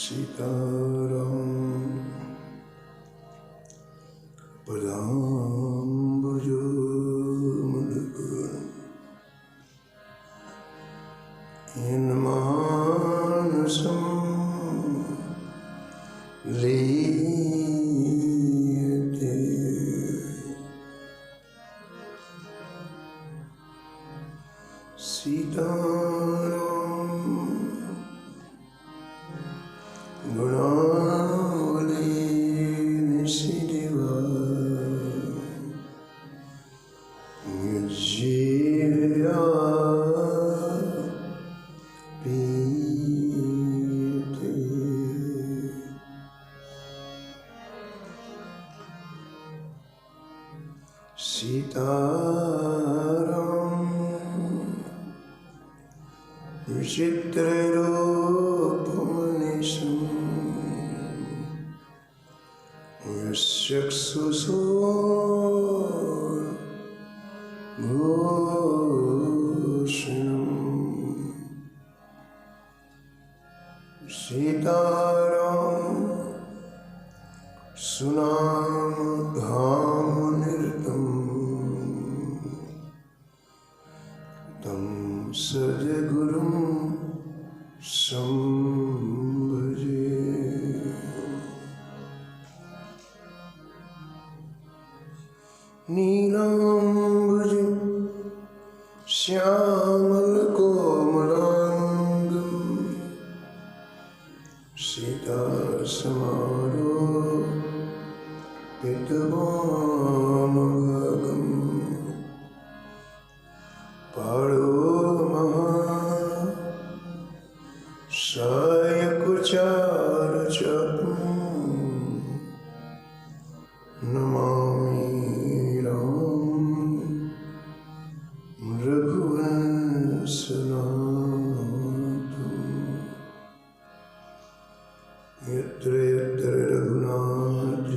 सीताराम पदाम्बुजोर्मलिन मानसं लीयते सीताराम गुणावली निशिदिवा मुझीरा पीते सीताराम विचित्ररूपमनिशम् यक्षुषोर्भूषणम् सीताराम सुनामधामनिरतं तं सद्गुरुं संभजे नीलाम्बुजं श्यामलकोमलाङ्गं सीतासमारोपितवामगं सायकुचारुचापं नमामि यत्र यत्र रघुनाथकीर्तनं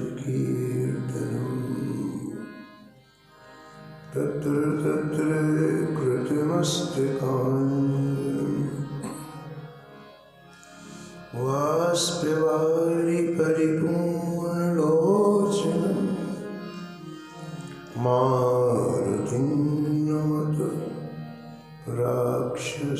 तत्र तत्र कृतमस्तकाञ्जलिं वाष्पवारि परिपूर्णलोचनं मारुतिं नमत राक्षसान्तकम्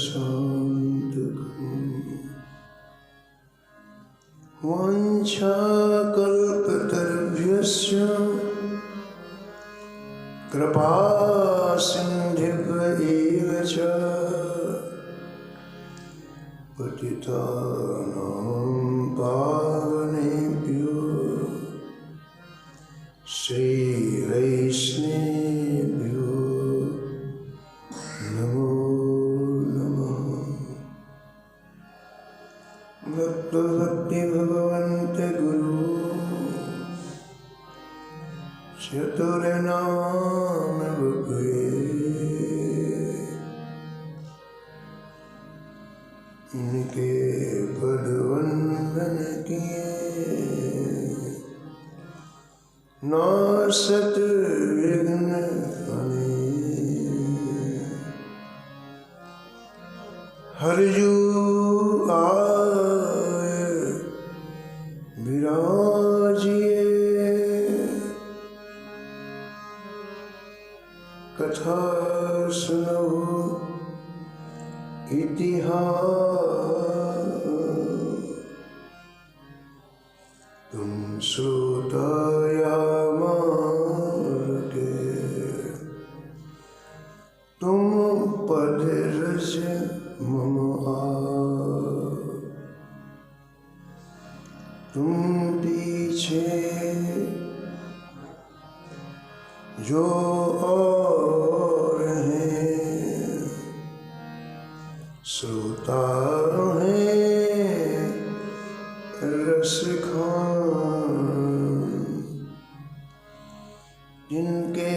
वाञ्छाकल्पतरुभ्यश्च कृपासिन्धुभ्येव च पतितानां पावनेभ्यो श्रीवैष्णवेभ्यो नमो नमः। भक्ति भगवन्त गुरु चतुर्नाम बुके इनके पद वंदन किए नासत विघ्न हने हरजू विराजिए कथा सुनो इतिहास तुम श्रोताया मार्गे तुम पद रज मम तुम पीछे जो और हैं श्रोता हैं रस खान जिनके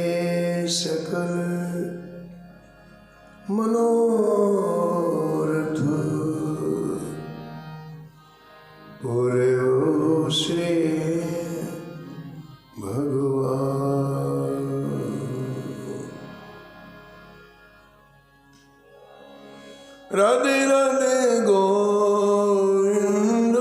सकल मनोरथ पूरे हो श्री भगवान। राधे राधे गोविंद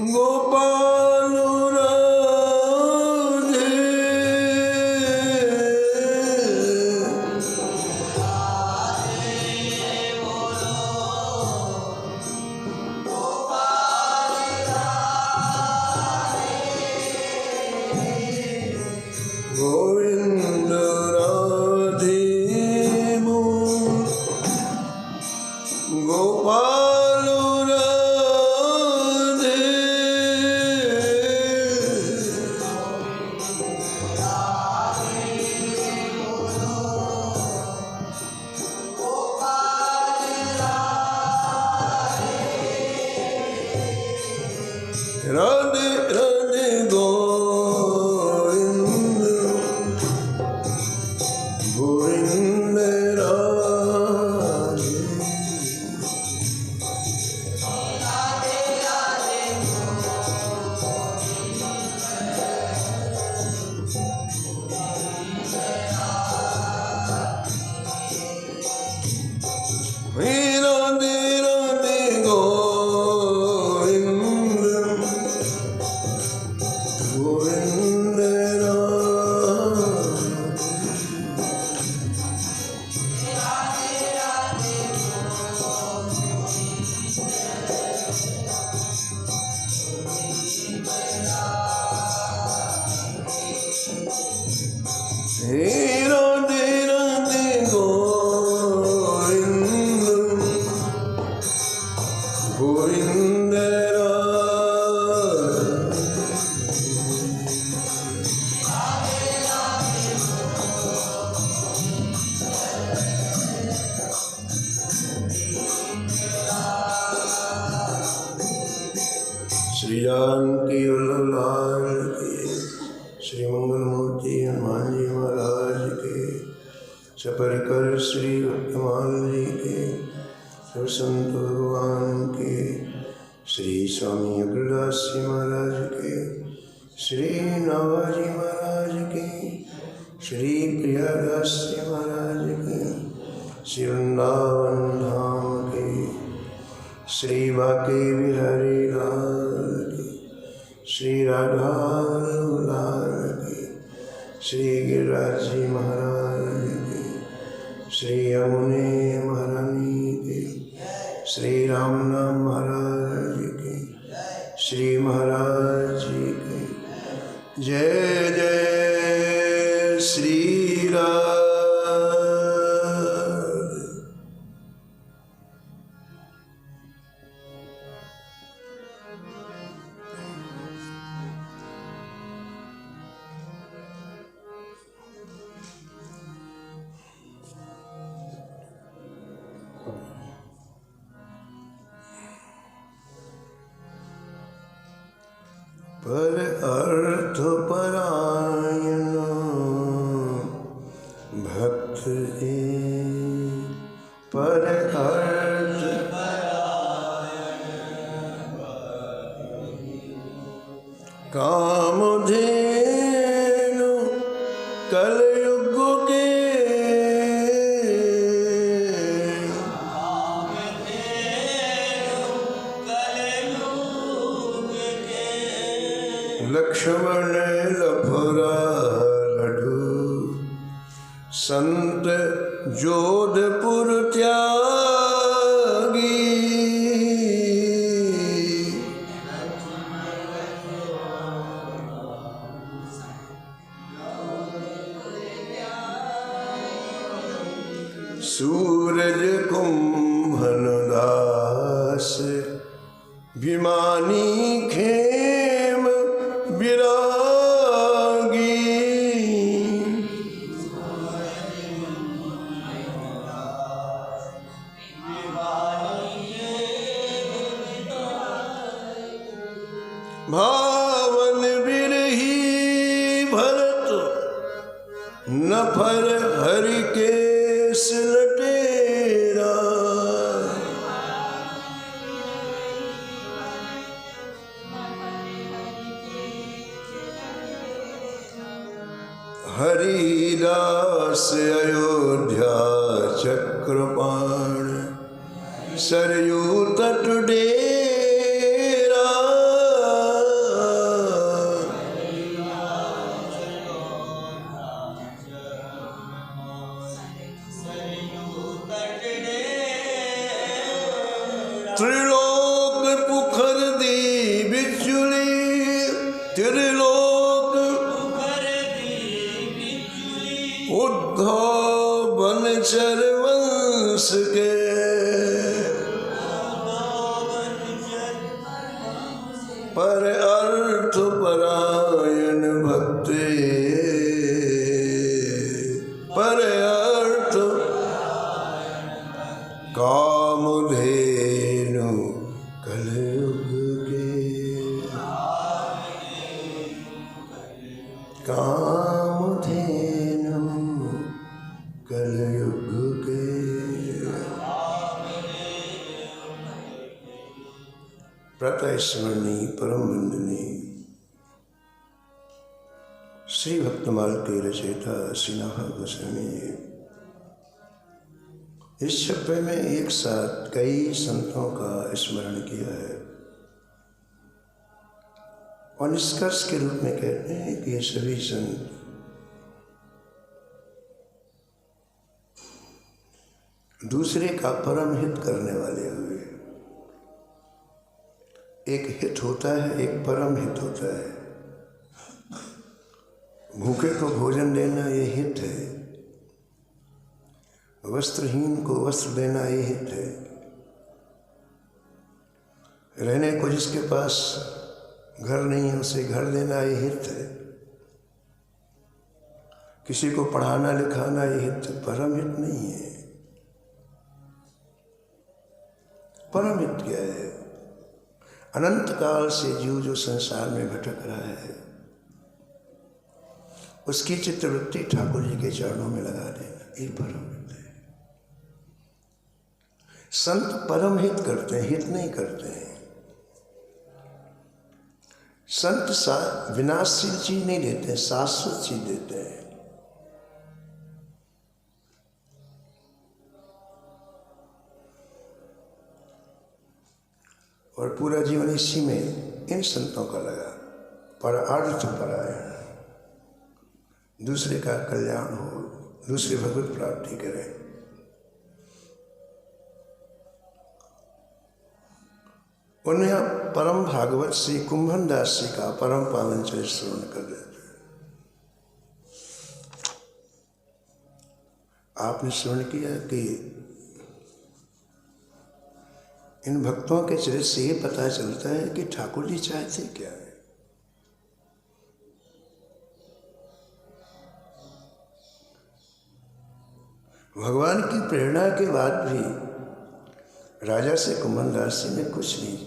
गोपाल राधे गोविंद राधे मोर गोपाल राधे राधे राधे गोविंद गोविंद राधे राधे राधे गोविंद गोविंद राधे राधे राधे गोविंद गोविंद श्री जानकी वल्लभ की श्री मंगल मूर्ति हनुमान जी महाराज के सपरिकर श्री कमाल जी के सब संत भगवान के श्री स्वामी अग्रदास जी महाराज के श्री नाभाजी महाराज के श्री प्रियादास जी महाराज के श्री वृंदावन धाम के श्री बाके बिहारी लाल की श्री राधा लाल की श्री गिरिराज जी महाराज की श्री यमुने महारानी की श्री रामनाम महाराज की श्री महाराज जी की जय जय श्री राम। पर अर्थ परायण भक्त पर अर्थ कामधेनु कलयुग के लक्ष्मण लफरा लड्डू संत जोधपुर त्यागी सूरज कुंभन दास विमानी खेम विरागी भावन बिरही भरत नफर हरि केस लटेरा हरिदास अयोध्या चक्रपाण सरयू तट डेरा पर अर्थ परायण भक्ते, पर अर्थ कामधेनु कलयुग के, कामधेनु कलयुग के। प्रातः स्मरणीय परम वंदनीय श्री भक्तमाल के रचयिता श्री नाभा गोस्वामी इस छप्पे में एक साथ कई संतों का स्मरण किया है और निष्कर्ष के रूप में कहते हैं कि ये सभी संत दूसरे का परम हित करने वाले हुए। एक हित होता है, एक परम हित होता है। भूखे को भोजन देना ये हित है, वस्त्रहीन को वस्त्र देना ये हित है, रहने को जिसके पास घर नहीं है उसे घर देना ये हित है, किसी को पढ़ाना लिखाना ये हित है। परम हित नहीं है। परम हित क्या है? अनंत काल से जीव जो संसार में भटक रहा है उसकी चित्तवृत्ति ठाकुर जी के चरणों में लगा देना, ये परम हित है। संत परम हित करते हैं, हित नहीं करते हैं। संत विनाशशील चीज नहीं देते हैं, शाश्वत चीज देते हैं। और पूरा जीवन इसी में इन संतों का लगा। पर अर्थ परायण, दूसरे का कल्याण हो, दूसरे भगवत प्राप्ति करें। उन्हें परम भागवत श्री कुंभन दास जी का परम पावन चरित्र श्रवण कर देते। आपने श्रवण किया कि इन भक्तों के चरित्र से ये पता चलता है कि ठाकुर जी चाहते क्या है। भगवान की प्रेरणा के बाद भी राजा से कुंभन दास जी ने कुछ नहीं,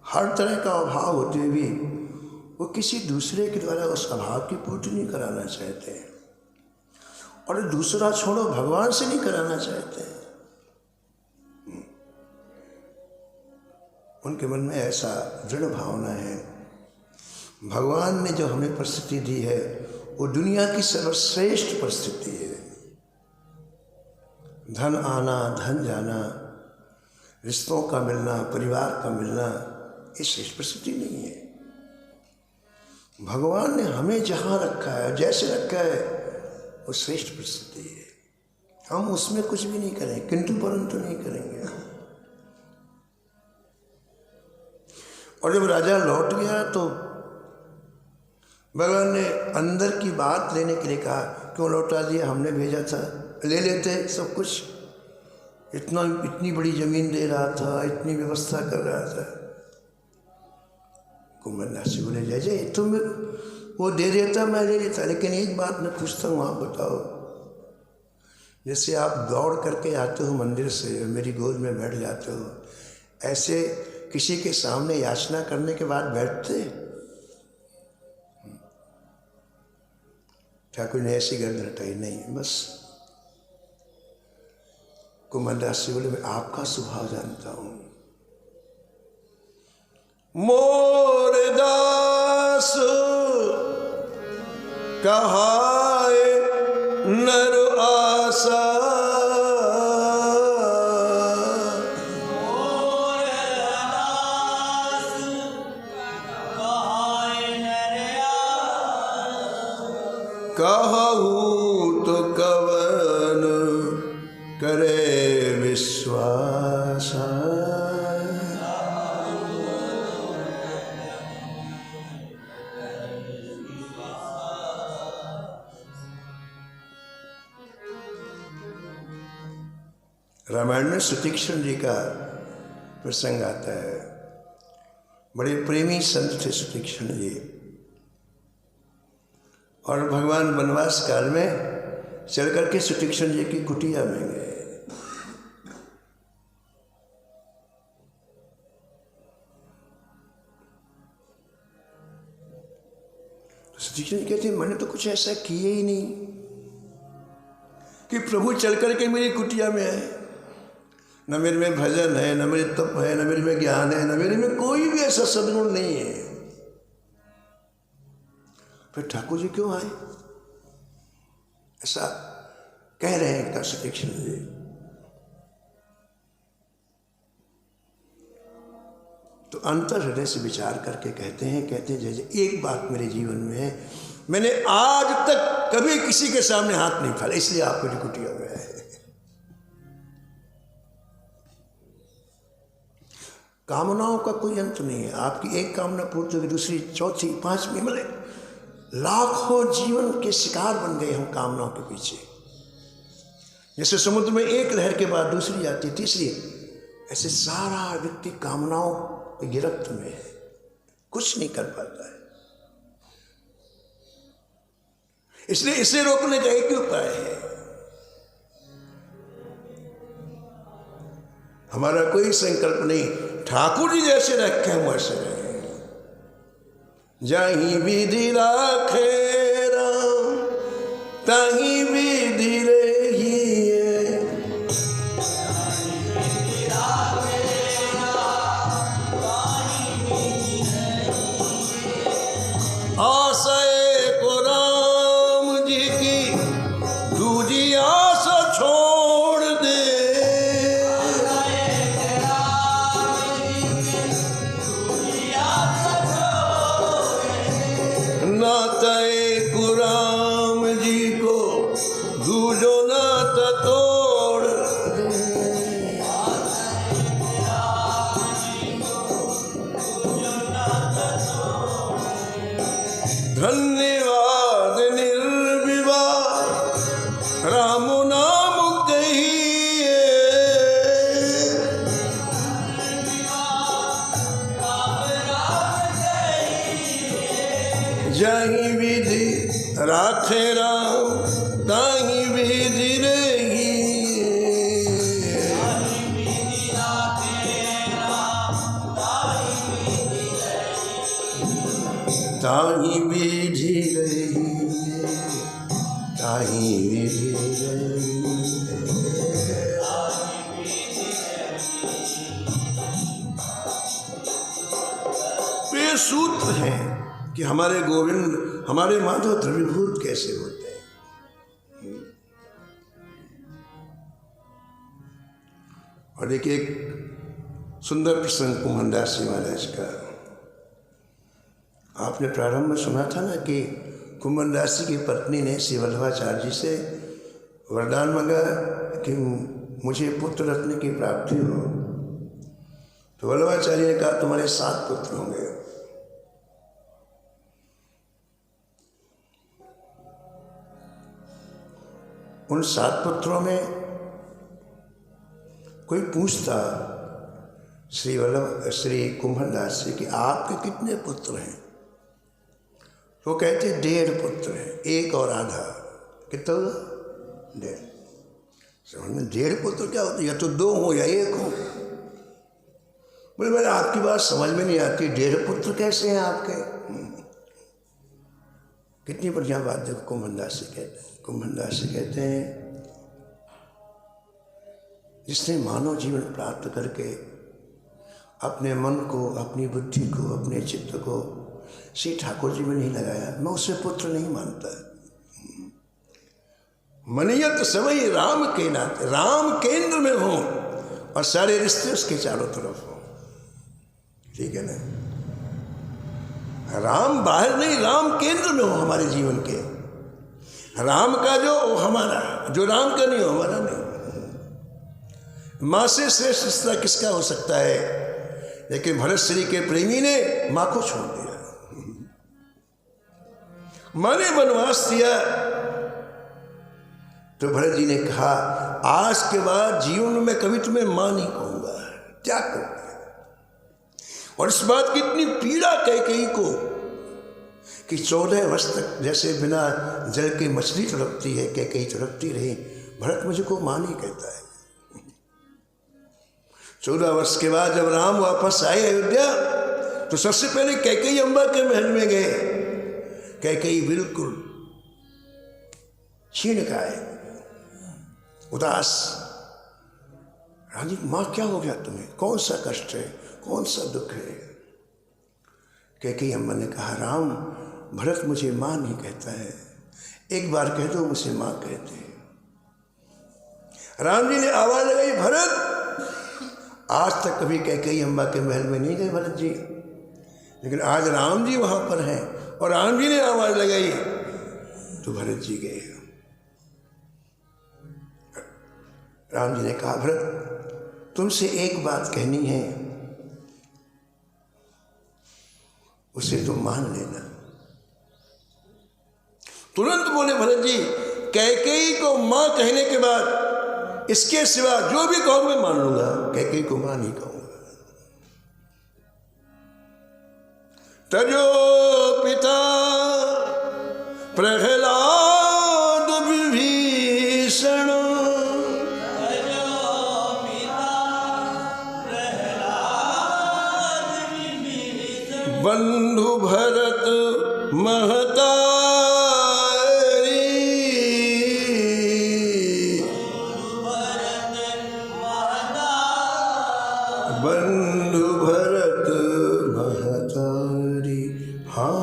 हर तरह का अभाव होते भी वो किसी दूसरे के द्वारा उस अभाव की पूर्ति नहीं कराना चाहते हैं, और दूसरा छोड़ो भगवान से नहीं कराना चाहते हैं। उनके मन में ऐसा दृढ़ भावना है, भगवान ने जो हमें परिस्थिति दी है वो दुनिया की सर्वश्रेष्ठ परिस्थिति है। धन आना, धन जाना, रिश्तों का मिलना, परिवार का मिलना, ये श्रेष्ठ परिस्थिति नहीं है। भगवान ने हमें जहाँ रखा है, जैसे रखा है, वो श्रेष्ठ परिस्थिति है। हम उसमें कुछ भी नहीं करें, किंतु परंतु नहीं करेंगे। और जब राजा लौट गया तो भगवान ने अंदर की बात लेने के लिए कहा, क्यों लौटा दिया, हमने भेजा था, ले लेते सब कुछ। इतनी बड़ी जमीन दे रहा था, इतनी व्यवस्था कर रहा था। कुंभन दास जी बोले, जय जय, तुम वो दे देता, मैं ले लेता, लेकिन एक बात मैं पूछता हूँ, आप बताओ, जैसे आप दौड़ करके आते हो मंदिर से, मेरी गोद में बैठ जाते हो, ऐसे किसी के सामने याचना करने के बाद बैठते? ठाकुर ने ऐसी गर्दन हटाई, नहीं, बस। कुंभन दास जी बोले, मैं आपका स्वभाव जानता हूं। मोर दास कहाए नर आशा, कहूँ तो कवन करे विश्वास। रामायण में सुतीक्षण जी का प्रसंग आता है। बड़े प्रेमी संत थे सुतीक्षण जी, और भगवान वनवास काल में चल करके सुतीक्षण जी की कुटिया में गए। सुतीक्षण जी कहते मैंने तो कुछ ऐसा किया ही नहीं कि प्रभु चल करके मेरी कुटिया में है। न मेरे में भजन है, न मेरे तप है, न मेरे में ज्ञान है, न मेरे में कोई भी ऐसा सद्गुण नहीं है, फिर ठाकुर जी क्यों आए? ऐसा कह रहे हैं सुतीक्षण जी। तो अंतर हृदय से विचार करके कहते हैं जैसे एक बात मेरे जीवन में है, मैंने आज तक कभी किसी के सामने हाथ नहीं फैला, इसलिए आप मेरी कुटिया में आए। कामनाओं का कोई अंत नहीं है। आपकी एक कामना पूर्ति होगी, दूसरी, चौथी, पांचवी, मतलब लाखों जीवन के शिकार बन गए हम कामनाओं के पीछे। जैसे समुद्र में एक लहर के बाद दूसरी आती, तीसरी, ऐसे सारा व्यक्ति कामनाओं की गिरफ्त में है, कुछ नहीं कर पाता है। इसलिए इसे रोकने का एक ही उपाय है, हमारा कोई संकल्प नहीं, ठाकुर जी जैसे रखे हम वैसे रहे। जहीं विधि राखे राम तहीं विधि रहिए, आशय को राम जी की दूजी आस छोड़ दे, नाते को राम जी को दूजो नाता तोड़ दे। धन्यवाद निर्विवाद राम नाम कहिए, जहीं विधि राखे राम ताहीं विधि रहिए, ताहीं विधि रहिए, ताहीं विधि रहिए। ये सूत्र है कि हमारे गोविंद, हमारे माधव द्रव्यभूत कैसे होते हैं। और एक सुंदर प्रसंग कुम्भनदास जी महाराज का आपने प्रारंभ में सुना था ना कि कुम्भनदास जी की पत्नी ने श्री वल्लभाचार्य जी से वरदान मांगा कि मुझे पुत्र रत्न की प्राप्ति हो। तो वल्लभाचार्य ने कहा तुम्हारे 7 पुत्र होंगे। उन 7 पुत्रों में कोई पूछता श्री कुम्भनदास जी कि आपके कितने पुत्र हैं? तो कहते 1.5 पुत्र हैं, 1 और आधा। कितना हुआ? 1.5। समझ में 1.5 पुत्र क्या होता है? या तो 2 हो या 1 हो। बोले मैंने आपकी बात समझ में नहीं आती, 1.5 पुत्र कैसे हैं आपके? कितनी बढ़िया बात देखो कुम्भनदास जी कहते हैं। कुम्भनदास जी कहते हैं जिसने मानव जीवन प्राप्त करके अपने मन को, अपनी बुद्धि को, अपने चित्त को श्री ठाकुर जी में नहीं लगाया, मैं उसे पुत्र नहीं मानता। मनियत सवई राम के नाते, राम केंद्र में हो और सारे रिश्ते उसके चारों तरफ हो। ठीक है ना? राम बाहर नहीं, राम केंद्र में हो हमारे जीवन के। राम का जो हमारा, जो राम का नहीं हो हमारा नहीं। माँ से श्रेष्ठ रिश्ता किसका हो सकता है? लेकिन भरत श्री के प्रेमी ने माँ को छोड़ दिया। माँ ने वनवास दिया तो भरत जी ने कहा आज के बाद जीवन में कभी तुम्हें माँ नहीं कहूंगा, त्याग कर दिया। और इस बात की इतनी पीड़ा कैकेयी को कि 14 वर्ष तक जैसे बिना जल के मछली तड़पती है, कैकेयी तड़पती रही। भरत मुझको मां नहीं कहता है। 14 वर्ष के बाद जब राम वापस आए अयोध्या तो सबसे पहले कैकेयी अम्बा के महल में गए। कैकेयी बिल्कुल क्षीणकाय, उदास। रानी, मां क्या हो गया तुम्हें? कौन सा कष्ट है, कौन सा दुख है? कैकेयी अम्बा ने कहा, राम, भरत मुझे मां नहीं कहता है, एक बार कह दो मुझे मां कहते हैं। राम जी ने आवाज लगाई, भरत। आज तक कभी कैकेयी अम्बा के महल में नहीं गए भरत जी, लेकिन आज राम जी वहां पर हैं और राम जी ने आवाज लगाई तो भरत जी गए। राम जी ने कहा, भरत तुमसे एक बात कहनी है, उसे तुम मान लेना। तुरंत बोले भरत जी, कैकेयी को मां कहने के बाद इसके सिवा जो भी कहूं मैं मान लूंगा, कैकेयी को मां नहीं कहूंगा। तजो पिता प्रहलाद विभीषण, बंधु भरत महतारी, बंधु भरत महतारी। हाँ,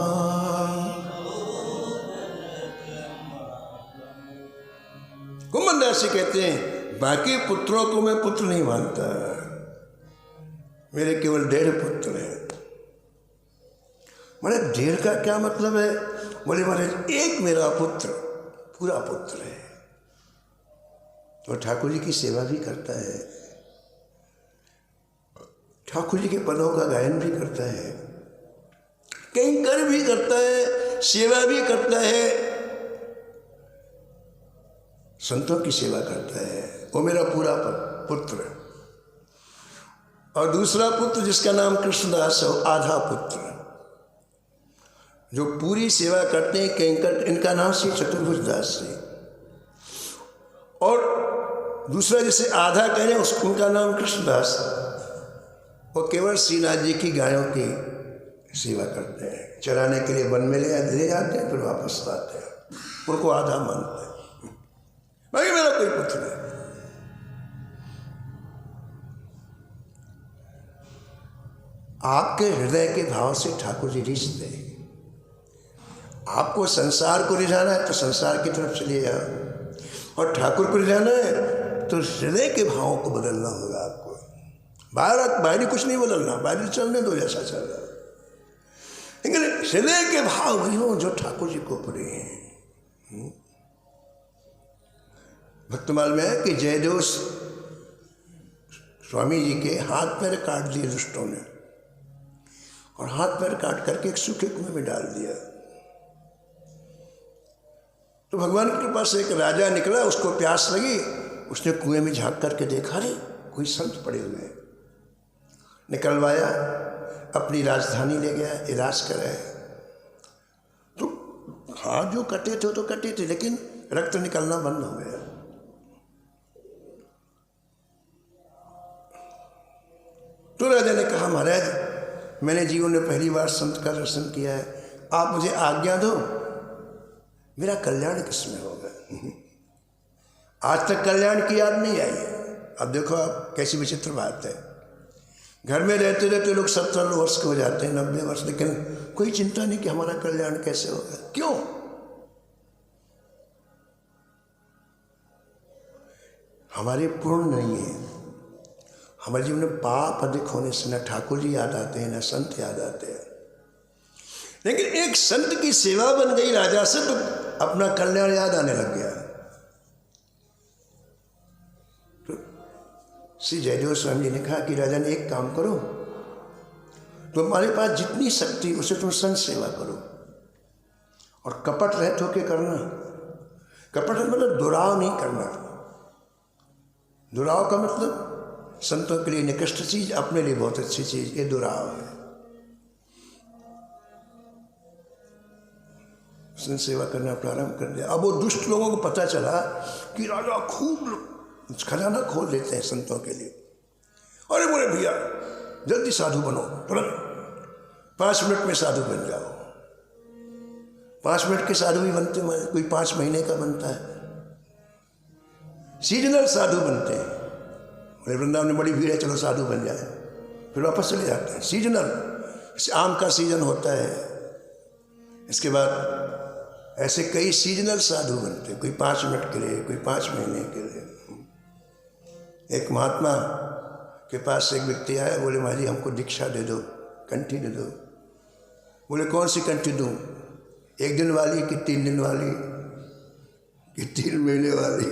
कुंभनदास जी कहते हैं, बाकी पुत्रों को मैं पुत्र नहीं मानता, मेरे केवल 1.5 पुत्र हैं। बोले 1.5 का क्या मतलब है? बोले महाराज, एक मेरा पुत्र पूरा पुत्र है और ठाकुर जी की सेवा भी करता है, ठाकुर जी के पदों का गायन भी करता है, किंकर भी करता है, सेवा भी करता है, संतों की सेवा करता है। वो मेरा पूरा पुत्र है। और दूसरा पुत्र जिसका नाम कृष्णदास है, आधा पुत्र जो पूरी सेवा करते हैं किंकर, इनका नाम श्री चतुर्भुज दास जी। और दूसरा जिसे आधा कह रहे हैं उनका नाम कृष्णदास, वो केवल श्रीनाथ जी की गायों की सेवा करते हैं, चराने के लिए वन में ले जाते हैं, फिर वापस आते हैं, उनको आधा मानते हैं। बाकी मेरा कोई पुत्र नहीं। आपके हृदय के भाव से ठाकुर जी रिझते हैं। आपको संसार को रिझाना है तो संसार की तरफ चलिए जाओ, और ठाकुर को रिझाना है तो हृदय के भावों को बदलना होगा आपको। बाहरी कुछ नहीं बदलना, बाहरी चलने दो जैसा चल रहा है, लेकिन हृदय के भाव वही हो जो ठाकुर जी को प्रिय हैं। भक्तमाल में है कि जयदेव स्वामी जी के हाथ पैर काट दिए दुष्टों ने, और हाथ पैर काट करके एक सूखे कुएं में डाल दिया। तो भगवान की कृपा से एक राजा निकला, उसको प्यास लगी, उसने कुएं में झांक करके देखा, रे कोई संत पड़े हुए हैं, निकलवाया, अपनी राजधानी ले गया, इलाज कराया। तो हाथ जो कटे थे तो कटे थे, लेकिन रक्त निकलना बंद हो गया। तो राजा ने कहा, महाराज मैंने जीवन में पहली बार संत का दर्शन किया है, आप मुझे आज्ञा दो, मेरा कल्याण किसमें होगा? आज तक कल्याण की याद नहीं आई। अब देखो आप कैसी विचित्र बात है, घर में रहते रहते लोग 70 वर्ष के हो जाते हैं, 90 वर्ष, लेकिन कोई चिंता नहीं कि हमारा कल्याण कैसे होगा। क्यों? हमारे पूर्ण नहीं है, हमारे जीवन में पाप अधिक होने से न ठाकुर जी याद आते हैं, न संत याद आते हैं। लेकिन एक संत की सेवा बन गई राजा से तो अपना कल्याण याद आने लग गया। तो श्री जयदेव स्वामी जी ने कहा कि राजा ने एक काम करो, तुम्हारे पास जितनी शक्ति उसे तुम संत सेवा करो, और कपट रहित होके करना। कपट मतलब दुराव नहीं करना। दुराव का मतलब संतों के लिए निकृष्ट चीज, अपने लिए बहुत अच्छी चीज, ये दुराव है। उसने सेवा करना प्रारंभ कर दिया। अब वो दुष्ट लोगों को पता चला कि राजा खूब खजाना खोल देते हैं संतों के लिए। अरे बोले भैया जल्दी साधु बनो, तुरंत 5 मिनट में साधु बन जाओ। 5 मिनट के साधु भी बनते हैं, कोई 5 महीने का बनता है। सीजनल साधु बनते हैं। बोले वृंदावन में बड़ी भीड़ है, चलो साधु बन जाए, फिर वापस चले जाते हैं। सीजनल, आम का सीजन होता है, इसके बाद ऐसे कई सीजनल साधु बनते हैं, कोई 5 मिनट के लिए, कोई 5 महीने के लिए। एक महात्मा के पास एक व्यक्ति आया, बोले महाराज हमको दीक्षा दे दो, कंठी दे दो। बोले कौन सी कंठी दूँ, 1 दिन वाली कि 3 दिन वाली कि 3 महीने वाली?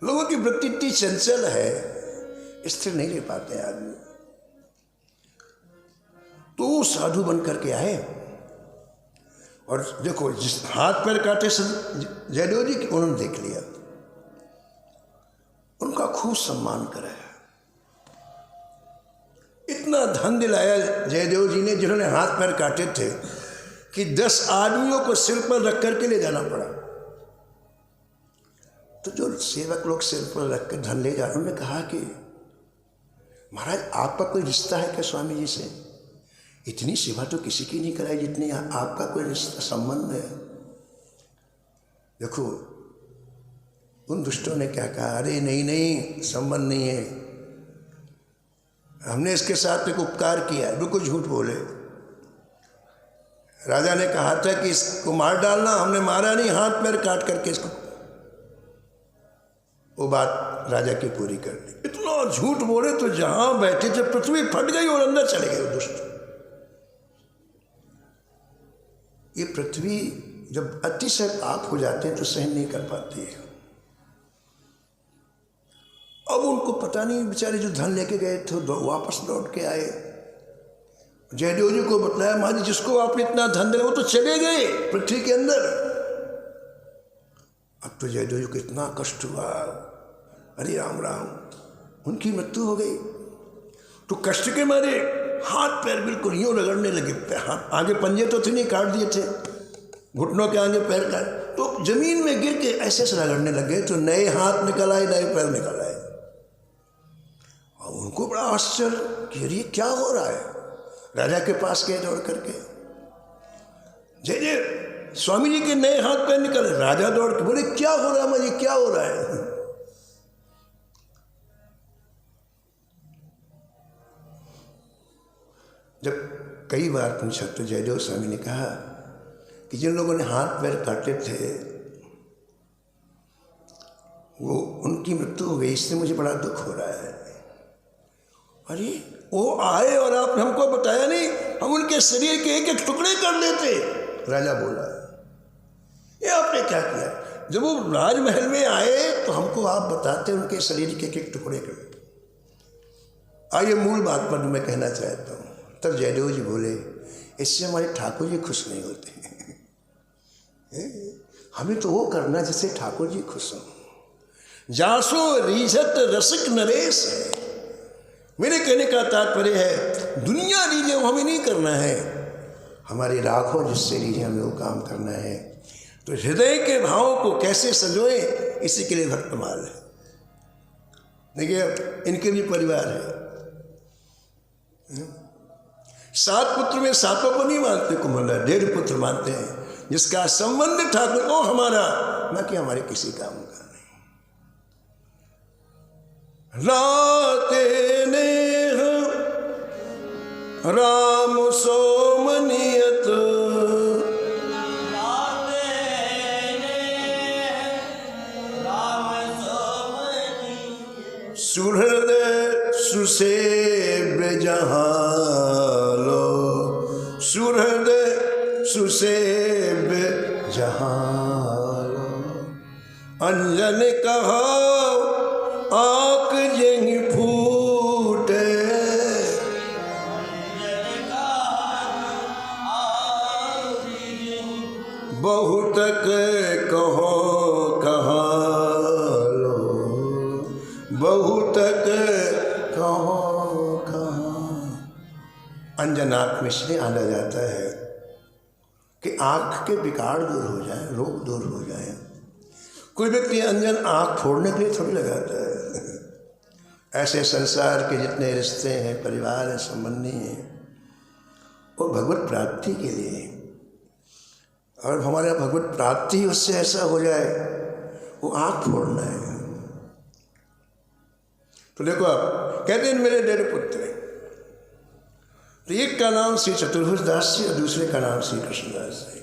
लोगों की वृत्ति इतनी चंचल है, स्थिर नहीं ले पाते हैं आदमी। तो साधु बन करके आए और देखो जिस हाथ पैर काटे जयदेव जी की उन्होंने देख लिया, उनका खूब सम्मान कराया, इतना धन दिलाया जयदेव जी ने, जिन्होंने हाथ पैर काटे थे कि 10 आदमियों को सिर पर रख करके ले जाना पड़ा। तो जो सेवक लोग सिर पर रख कर धन ले जा रहे, उन्होंने कहा कि महाराज आपका कोई रिश्ता है क्या स्वामी जी से? इतनी सेवा तो किसी की नहीं कराई जितनी आपका कोई रिश्ता संबंध है। देखो उन दुष्टों ने क्या कहा, अरे नहीं नहीं संबंध नहीं है, हमने इसके साथ एक उपकार किया है। बिल्कुल झूठ बोले। राजा ने कहा था कि इसको मार डालना, हमने मारा नहीं, हाथ पैर काट करके इसको, वो बात राजा की पूरी कर दी। इतना झूठ बोले तो जहां बैठे थे पृथ्वी फट गई और अंदर चले गए दुष्ट। ये पृथ्वी जब अतिशय पाप हो जाते हैं तो सहन नहीं कर पाती है। अब उनको पता नहीं, बेचारे जो धन लेके गए थे वापस लौट के आए। जयदेव जी को बताया महाराज जिसको आप इतना धन दे वो तो चले गए पृथ्वी के अंदर। अब तो जयदेव जी को इतना कष्ट हुआ, अरे राम राम, उनकी मृत्यु हो गई। तो कष्ट के मारे हाथ पैर बिल्कुल यूं रगड़ने लगे। हाथ आगे पंजे तो थे नहीं, काट दिए थे, घुटनों के आगे पैर काट, तो जमीन में गिर के ऐसे से रगड़ने लगे। तो नए हाथ निकल आए, नए पैर निकल आए। और उनको बड़ा आश्चर्य कि अरे क्या हो रहा है। राजा के पास गए दौड़ करके, जय जय स्वामी जी के नए हाथ पैर निकल। राजा दौड़ के बोले क्या हो रहा है मुझे, क्या हो रहा है? जब कई बार पूछा तो जयदेव स्वामी ने कहा कि जिन लोगों ने हाथ पैर काटे थे वो उनकी मृत्यु हो गई, इससे मुझे बड़ा दुख हो रहा है। अरे वो आए और आपने हमको बताया नहीं, हम उनके शरीर के एक एक टुकड़े कर लेते। राजा बोला ये आपने क्या किया? जब वो राजमहल में आए तो हमको आप बताते उनके शरीर के एक एक टुकड़े कर। आइए मूल बात पर मैं कहना चाहता हूँ। तब जयदेव जी बोले इससे हमारे ठाकुर जी खुश नहीं होते। हमें तो वो करना जिससे ठाकुर जी खुश हों। जासो रीझत रसिक नरेश है। मेरे कहने का तात्पर्य है दुनिया रीझे वो हमें नहीं करना है, हमारे राघव जिससे रीझे हमें वो काम करना है। तो हृदय के भावों को कैसे संजोए, इसी के लिए भक्तमाल है। देखिए इनके भी परिवार है। 7 पुत्र में 7 को नहीं मानते कुंभलगढ़, 1.5 पुत्र मानते हैं, जिसका संबंध ठाकुर को हमारा न कि हमारे किसी काम का नहीं। राते ने राम सोमनियत, सुहृद सुसेव्य जहालो, सुहृद सुसेव्य जहालो। अंजन कहा आँख जंग फूटे, बहुत कहो कहालो, बहुत कहो कहा। अंजन आँख में इसलिए आना जाता है कि आँख के विकार दूर हो जाए, रोग दूर हो जाए। कोई व्यक्ति अंजन आँख फोड़ने के लिए थोड़ी लगाता है। ऐसे संसार के जितने रिश्ते हैं, परिवार हैं, संबंधी हैं, वो भगवत प्राप्ति के लिए, और हमारा भगवत प्राप्ति उससे ऐसा हो जाए, वो आँख फोड़ना है। तो देखो आप कहते हैं मेरे डेढ़ पुत्र, तो एक का नाम श्री चतुर्भुज दास जी और दूसरे का नाम श्री कृष्णदास जी।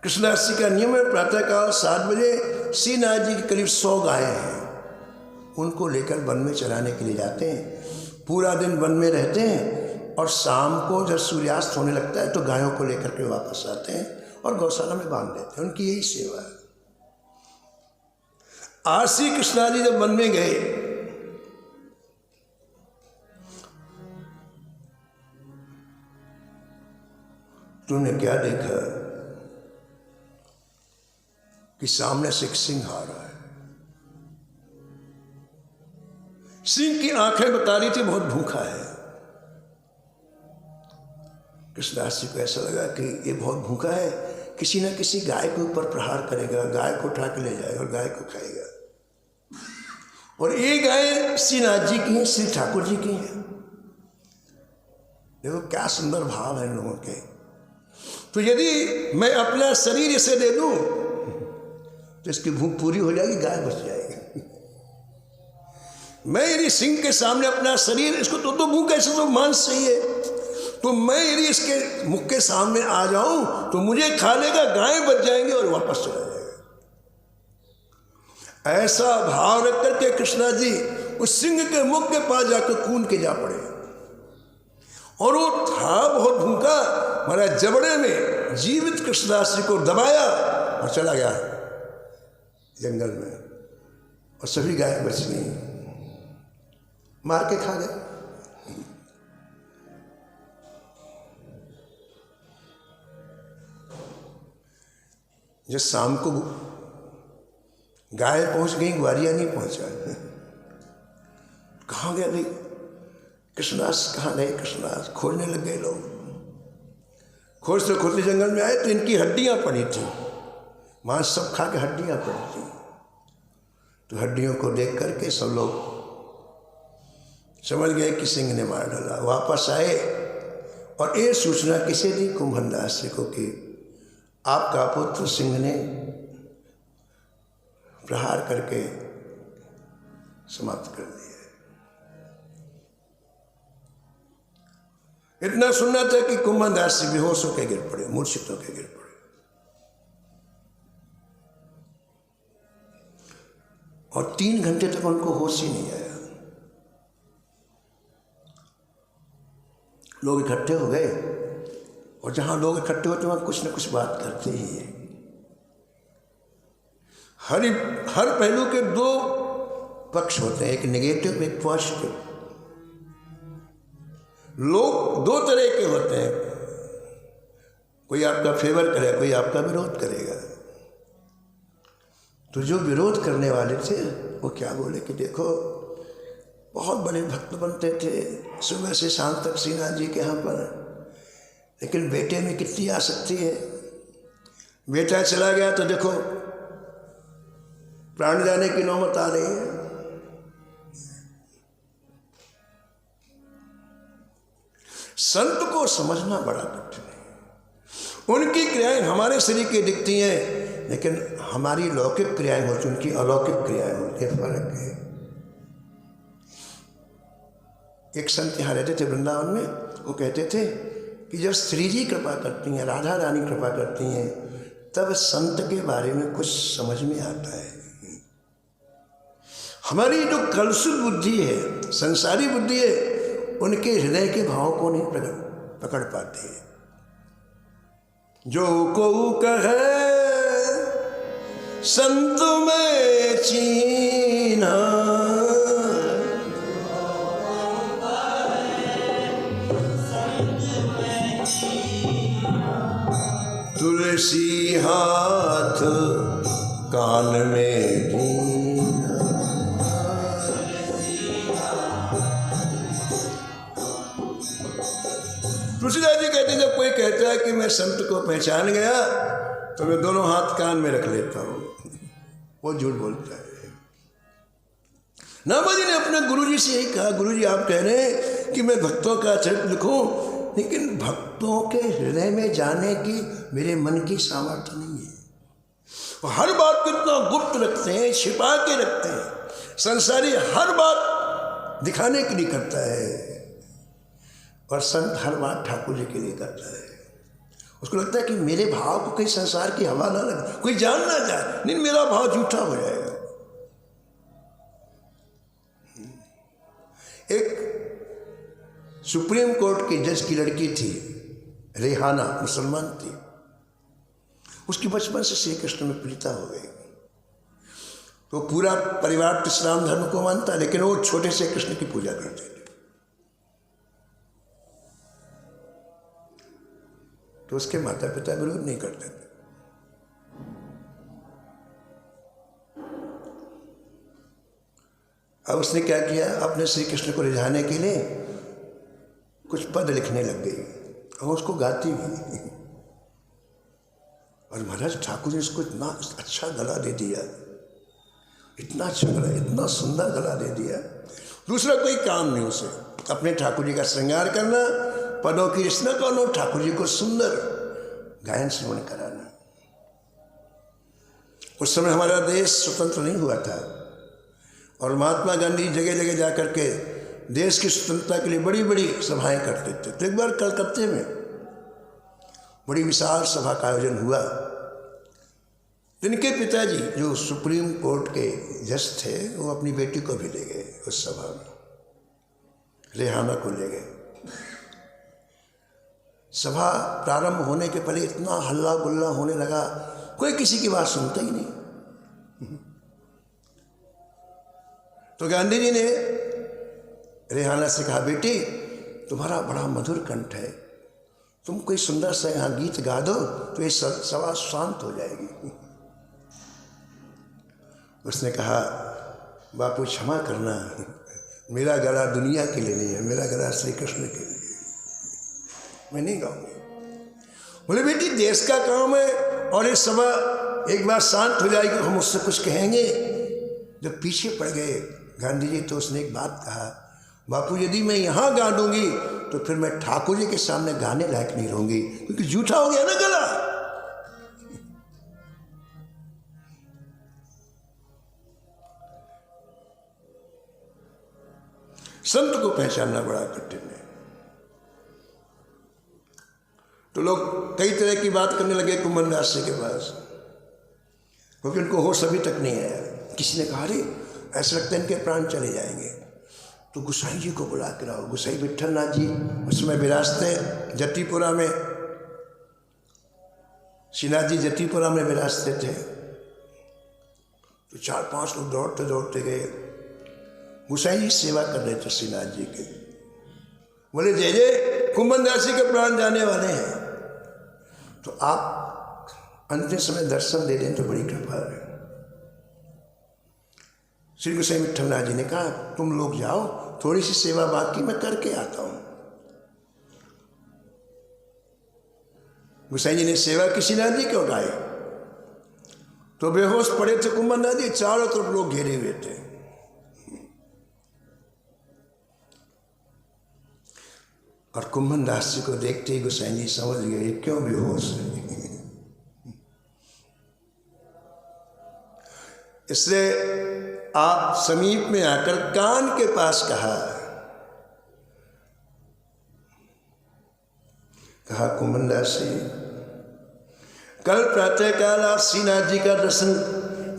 कृष्णदास जी का नियम है प्रातःकाल 7 बजे श्रीनाथ जी की करीब 100 गायें हैं, उनको लेकर वन में चराने के लिए जाते हैं। पूरा दिन वन में रहते हैं और शाम को जब सूर्यास्त होने लगता है तो गायों को लेकर के वापस आते हैं और गौशाला में बांध देते हैं। उनकी यही सेवा है। आज श्री कृष्णा जी जब वन में गए तुमने क्या देखा कि सामने से एक सिंह आ रहा है। सिंह की आंखें बता रही थी बहुत भूखा है। कृष्णदास जी को ऐसा लगा कि ये बहुत भूखा है, किसी न किसी गाय के ऊपर प्रहार करेगा, गाय को उठा के ले जाएगा और गाय को खाएगा। और ये गाय श्रीनाथ जी की है, श्री ठाकुर जी की है। देखो क्या सुंदर भाव है इन लोगों के। तो यदि मैं अपना शरीर इसे दे दूं तो इसकी भूख पूरी हो जाएगी, गाय बच जाएगी। मैं यदि सिंह के सामने अपना शरीर, इसको तो भूख ऐसे तो मांस चाहिए, तो मैं यदि इसके मुख के सामने आ जाऊं तो मुझे खा लेगा, गाय बच जाएंगे और वापस चला जाएगा। ऐसा भाव रख करके कृष्णा जी उस सिंह के मुख के पास जाकर कूद के जा पड़े। और वो था बहुत भूखा, महाराज जबड़े में जीवित कृष्णदास जी को दबाया और चला गया जंगल में, और सभी गाय बच गई, मार के खा गए। जब शाम को गाय पहुंच गई, ग्वारिया नहीं पहुंचा। कहाँ गया भाई कृष्णदास, कहाँ गए कृष्णदास? खोजने लग गए लोग। खोजते खोजते जंगल में आए तो इनकी हड्डियां पड़ी थी, मांस सब खा के हड्डियां पड़ी थी। तो हड्डियों को देख करके सब लोग समझ गए कि सिंह ने मार डाला। वापस आए और ये सूचना किसे दी? कुंभनदास जी को कि आपका पुत्र सिंह ने प्रहार करके समाप्त कर दिया। इतना सुनना था कि कुंभनदास जी बेहोश होकर गिर पड़े, मूर्छित होकर गिर पड़े। और 3 घंटे तक उनको होश ही नहीं आया। लोग इकट्ठे हो गए, और जहां लोग इकट्ठे होते वहां कुछ न कुछ बात करते ही है। हर पहलू के 2 पक्ष होते हैं, एक नेगेटिव एक पॉजिटिव। लोग 2 तरह के होते हैं, कोई आपका फेवर करेगा, कोई आपका विरोध करेगा। तो जो विरोध करने वाले थे वो क्या बोले कि देखो बहुत बड़े भक्त बनते थे, सुबह से शाम तक श्रीनाथ जी के यहाँ पर, लेकिन बेटे में कितनी आसक्ति है। बेटा चला गया तो देखो प्राण जाने की नौबत आ रही है। संत को समझना बड़ा कठिन है। उनकी क्रियाएं हमारे शरीर की दिखती हैं, लेकिन हमारी लौकिक क्रियाएं होती, उनकी अलौकिक क्रियाएं होती है, फर्क है। एक संत यहाँ रहते थे वृंदावन में, वो कहते थे कि जब श्री जी कृपा करती हैं, राधा रानी कृपा करती हैं, तब संत के बारे में कुछ समझ में आता है। हमारी जो कलुषित बुद्धि है, संसारी बुद्धि है, उनके हृदय के भाव को नहीं पकड़ पाते हैं। जो को कहे संत में चीना, तुलसी हाथ कान में भीना, तुलसीदास जी कहते हैं जब कोई कहता है कि मैं संत को पहचान गया तो मैं दोनों हाथ कान में रख लेता हूँ, वो झूठ बोलता है। नामाजी ने अपने गुरुजी से यही कहा, गुरुजी आप कह रहे हैं कि मैं भक्तों का चरित्र लिखूं, लेकिन भक्तों के हृदय में जाने की मेरे मन की सामर्थ्य नहीं है। वो हर बात को इतना गुप्त रखते हैं, छिपा के रखते हैं। संसारी हर बात दिखाने के लिए करता है और संत हर बात ठाकुर जी के लिए करता है। उसको लगता है कि मेरे भाव को कहीं संसार की हवा ना लगे, कोई जान ना जाए, नहीं मेरा भाव झूठा हो जाएगा। एक सुप्रीम कोर्ट की जज की लड़की थी, रेहाना, मुसलमान थी। उसकी बचपन से श्री कृष्ण में प्रीता हो गई। तो पूरा परिवार इस्लाम धर्म को मानता, लेकिन वो छोटे से कृष्ण की पूजा करते थे। तो उसके माता पिता विरोध नहीं करते थे। अब उसने क्या किया, अपने श्री कृष्ण को रिझाने के लिए कुछ पद लिखने लग गई और उसको गाती भी। और महाराज ठाकुर ने उसको इतना अच्छा गला दे दिया, इतना अच्छा गला, इतना सुंदर गला दे दिया। दूसरा कोई काम नहीं उसे, अपने ठाकुर जी का श्रृंगार करना, पदों की रचना करना, ठाकुर जी को सुंदर गायन श्रवण कराना। उस समय हमारा देश स्वतंत्र नहीं हुआ था और महात्मा गांधी जगह जगह जाकर के देश की स्वतंत्रता के लिए बड़ी बड़ी सभाएं करते थे। तो एक बार कलकत्ते में बड़ी विशाल सभा का आयोजन हुआ। इनके पिताजी जो सुप्रीम कोर्ट के जज थे, वो अपनी बेटी को भी ले गए उस सभा में, रेहाना को ले गए। सभा प्रारंभ होने के पहले इतना हल्ला गुल्ला होने लगा, कोई किसी की बात सुनता ही नहीं। तो गांधी जी ने रेहाना से कहा, बेटी तुम्हारा बड़ा मधुर कंठ है, तुम कोई सुंदर सा यहाँ गीत गा दो तो ये सभा शांत हो जाएगी। उसने कहा, बापू क्षमा करना, मेरा गला दुनिया के लिए नहीं है, मेरा गला श्री कृष्ण के लिए, मैं नहीं गाऊंगी। बोले बेटी देश का काम है और ये सभा एक बार शांत हो जाएगी तो हम उससे कुछ कहेंगे। जब पीछे पड़ गए गांधी जी तो उसने एक बात कहा, बापू यदि मैं यहाँ गा दूंगी तो फिर मैं ठाकुर जी के सामने गाने लायक नहीं रहूंगी, क्योंकि झूठा हो गया ना गला। संत को पहचानना बड़ा कठिन है। तो लोग कई तरह की बात करने लगे कुंभन दास जी के पास, क्योंकि उनको होश अभी तक नहीं आया। किसी ने कहा, अरे ऐसा लगता है इनके प्राण चले जाएंगे, तो गुसाई जी को बुला के लाओ। गुसाई विट्ठल नाथ जी उस समय विरासते जतीपुरा में, श्रीनाथ जी जतीपुरा में विरासते थे। तो 4-5 लोग दौड़ते दौड़ते गए, गुसाई जी सेवा कर रहे थे श्रीनाथ जी के। बोले, जय जय, कुंभन दास जी के प्राण जाने वाले हैं, तो आप अंतिम समय दर्शन दे दें तो बड़ी कृपा है। श्री गोसाई विट्ठल नाथ जी ने कहा, तुम लोग जाओ, थोड़ी सी सेवा बाकी मैं करके आता हूं। गोसाई जी ने सेवा की, श्रीनाथ जी को उठाए तो बेहोश पड़े थे कुंभन नाथ जी, चारों तरफ लोग घेरे हुए थे। और कुंभन दास जी को देखते ही गोसाई जी समझ गए ये क्यों बेहोश है। इसलिए आप समीप में आकर कान के पास कहा, कुंभन दास जी, कल प्रातःकाल आप श्रीनाथ जी का दर्शन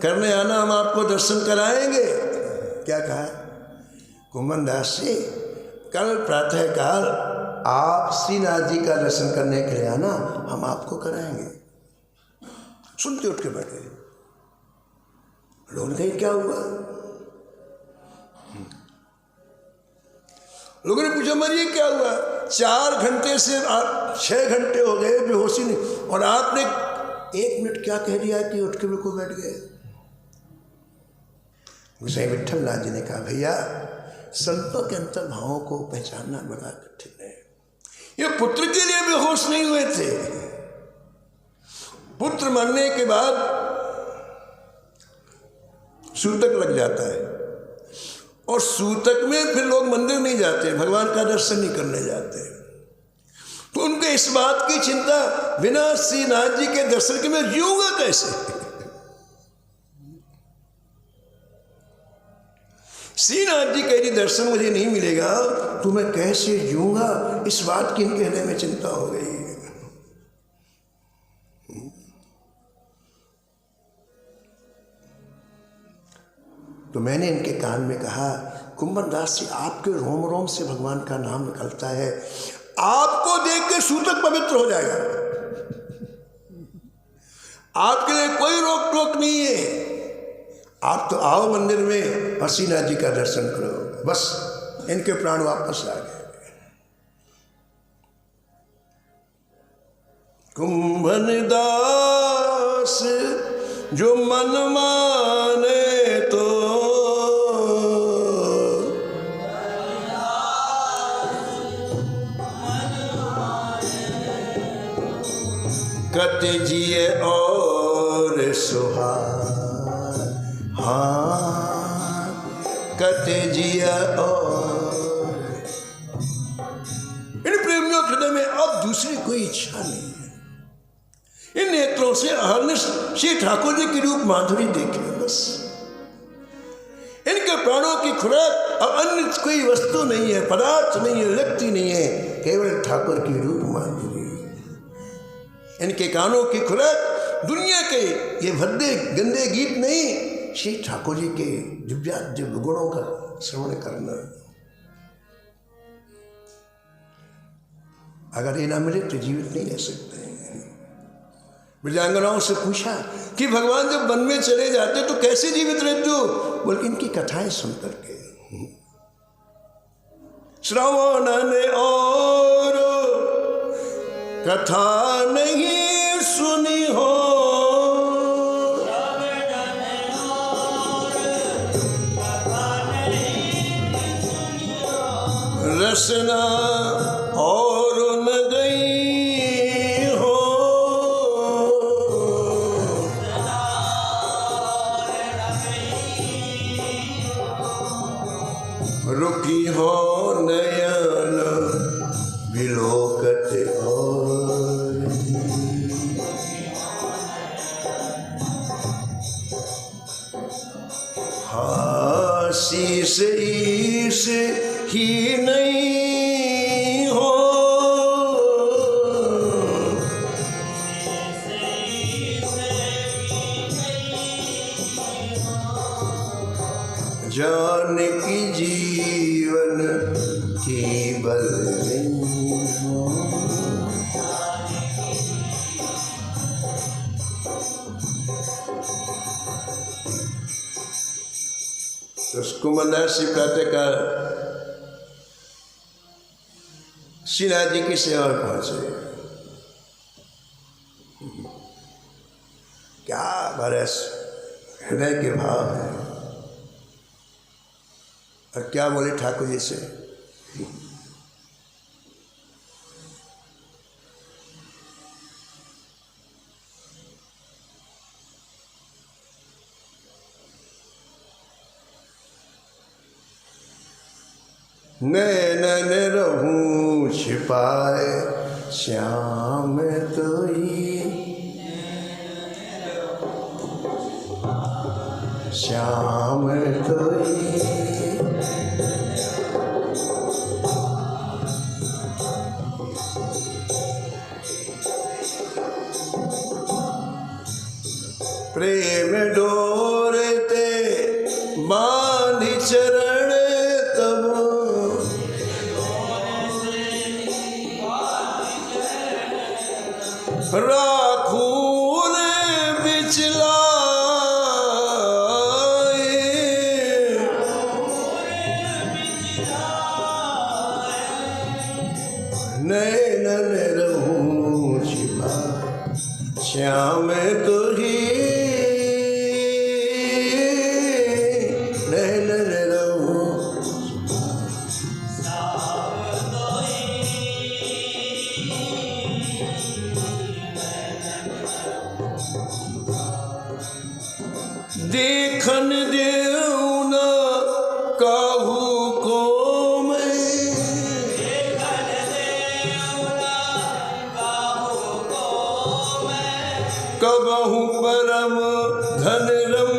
करने आना, हम आपको दर्शन कराएंगे। क्या कहा कुंभन दास जी, कल प्रातःकाल आप श्रीनाथ जी का दर्शन करने के लिए आना, हम आपको कराएंगे। सुनते उठ के बैठे। लोगों ने कहा क्या हुआ? लोगों ने पूछा, मरिए क्या हुआ? 4 घंटे से 6 घंटे हो गए बेहोशी नहीं, और आपने 1 मिनट क्या कह दिया कि उठ के बिल्कुल बैठ गए। गोसाई विट्ठल नाथ जी ने कहा, भैया संतों के अंतर्भावों को पहचानना बड़ा कठिन है। ये पुत्र के लिए बेहोश नहीं हुए थे। पुत्र मरने के बाद सूतक लग जाता है और सूतक में फिर लोग मंदिर नहीं जाते, भगवान का दर्शन नहीं करने जाते। तो उनको इस बात की चिंता, बिना श्रीनाथ जी के दर्शन के मैं जीऊंगा कैसे? श्रीनाथ जी कह रही दर्शन मुझे नहीं मिलेगा तो मैं कैसे जीऊंगा, इस बात की इनके हृदय में चिंता हो गई। तो मैंने इनके कान में कहा, कुंभनदास जी आपके रोम रोम से भगवान का नाम निकलता है, आपको देख के सूतक पवित्र हो जाएगा, आपके लिए कोई रोक टोक नहीं है, आप तो आओ मंदिर में और श्रीनाथ जी का दर्शन करो। बस इनके प्राण वापस आ गए। कुंभनदास जो मन माने तो कत जिए और सुहाग, हाँ कत जिया और। इन प्रेमियों के हृदय में अब दूसरी कोई इच्छा नहीं है। इन नेत्रों से अहर्निश श्री ठाकुर जी की रूप माधुरी देखे, बस इनके प्राणों की खुराक अब अन्य कोई वस्तु नहीं है, पदार्थ नहीं है, व्यक्ति नहीं है, केवल ठाकुर की रूप माधुरी। इनके कानों की खुराक दुनिया के ये भद्दे गंदे गीत नहीं, श्री ठाकुर जी के दिव्याद्य गुणों का श्रवण करना। अगर ये ना मिले तो जीवित नहीं रह सकते। ब्रजांगनाओं से पूछा कि भगवान जब वन में चले जाते तो कैसे जीवित रहते हो? बोल इनकी कथाएं सुन करके। श्रवण और कथा नहीं सुनी हो, रसना और न गई हो, रुकी हो नयन विलोकत और। हाँ शीश ईश ही नहीं हो, जानकी जीवन की बल नहीं हो। तो कुंभनदास जी कहते का श्रीनाथ जी की सेवा में पहुंचे। क्या बरस हृदय के भाव है। और क्या बोले ठाकुर जी से, नैनन रहूं छिपाए श्याम तोई, श्याम तोई। प्रेम डोरते बांधी चरण तब, राखून बिचलाए, नैनन रहूं छिपाए श्याम तोही, नैनन रहूं बाहु को मैं कबहु परम धन रम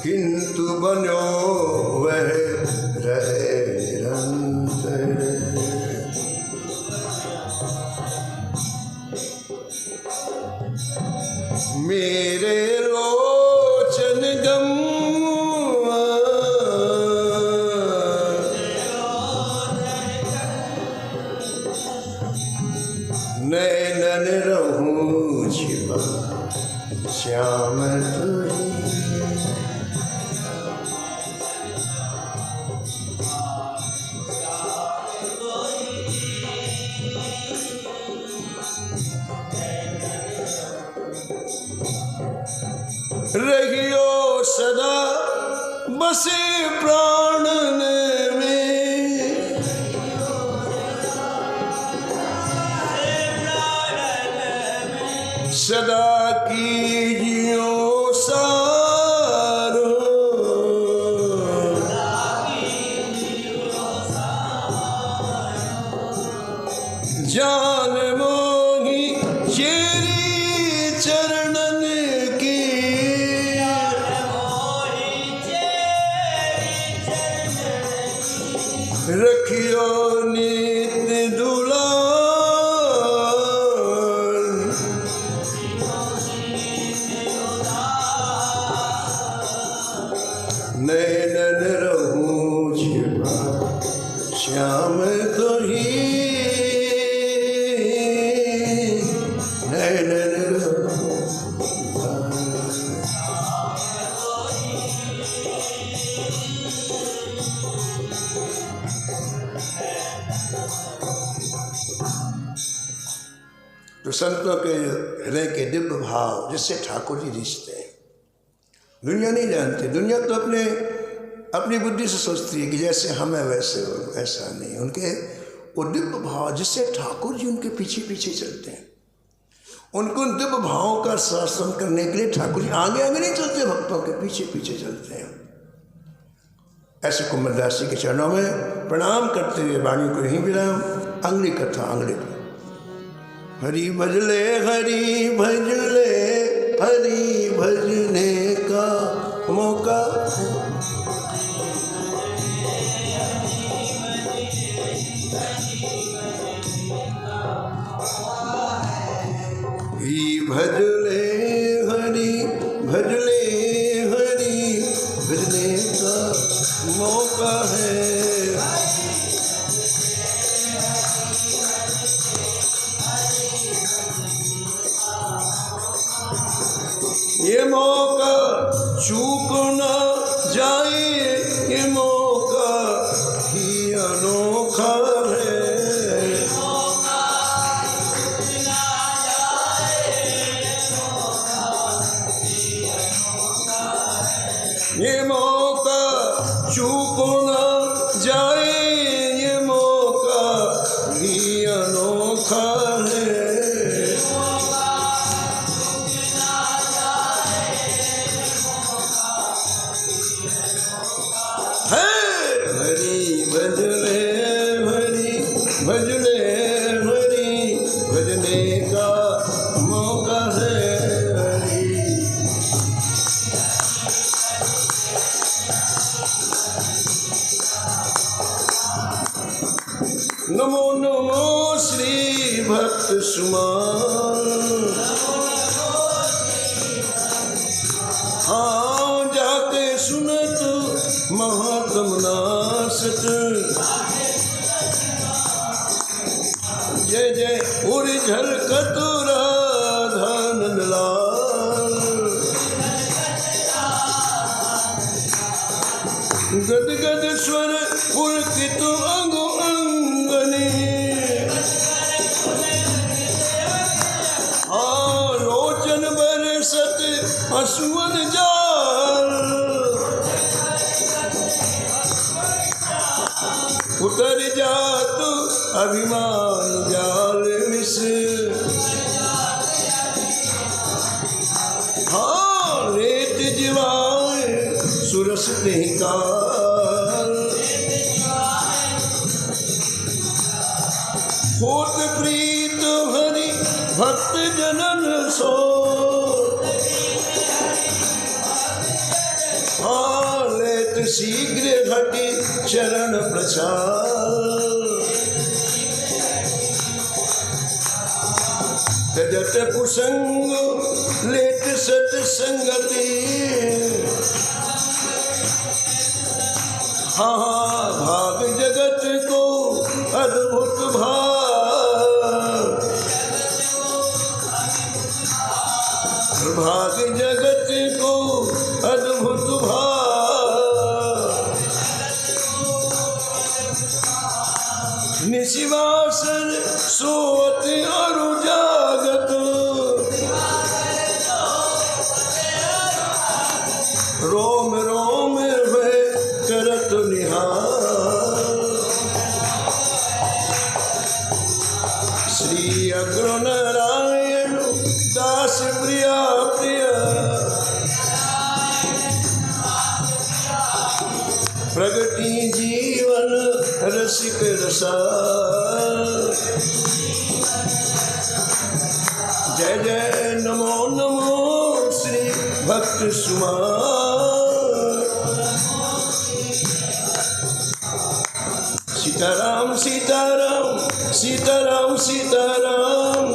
किंतु बनो वह रहे निरंतर। मेरे लोचन गम नैनन रहूं छिपा श्याम तुझी। रहियो सदा बसे प्राणन में सदा कीजियो सारो जान मोही चेरी चरणन की रखियो नित्य दुलार। नैनन रहूं छिपा श्याम तुझी। नैनन रहूं तो संतों के हृदय के दिव्य भाव जिससे ठाकुर जी रिश्ते हैं। दुनिया नहीं जानती, दुनिया तो अपनी बुद्धि से सोचती है कि जैसे हम है वैसे हो, ऐसा नहीं। उनके वो दिव्य भाव जिससे ठाकुर जी उनके पीछे पीछे चलते हैं। उनको उन दिव्य भावों का शासन करने के लिए ठाकुर जी आगे आगे नहीं चलते, भक्तों के पीछे पीछे चलते हैं। ऐसे कुमारदास जी के चरणों में प्रणाम करते हुए वाणी को यहीं विराम। अगली कथा अगले दिन। हरि भजले हरि भजले हरि भजने का मौका ही भजले हरि भजले हरि भजने का मौका है। ये मौका चूक न जाए, ये मौका ही अनोखा है। ये मौका चूक न जाए, ये मौका ही अनोखा है। हरि भजले हरि भजले हरि भजने का मौका है। हरि नमो नमो श्री भक्त सुमान। हाँ जाके सुनत महात्म नासत। जय जय उड़ झलकत राधा नंदलाल। गद गद स्वर पुलकित अंगो अंगनी। हाँ लोचन बरसत अश्वन जाल। उतर जा तो अभिमान जाल विष। बस नहीं काल। होत प्रीत हरि भक्त जनन सो, लेत शीघ्र घटी चरण प्रचार। तजत कुसंग लेत सत्संगति, हाँ भाग जगत को अद्भुत भाग। भाग जगत को अद्भुत भाग। निशिवासन सोत अरु जागत, रोम रोम वे करत निहार। श्री अग्र नारायण दास प्रिया प्रिय, प्रगति जीवन रसिक रसा। जय जय नमो नमो श्री भक्त सुमार। सीताराम सीताराम सीताराम सीताराम।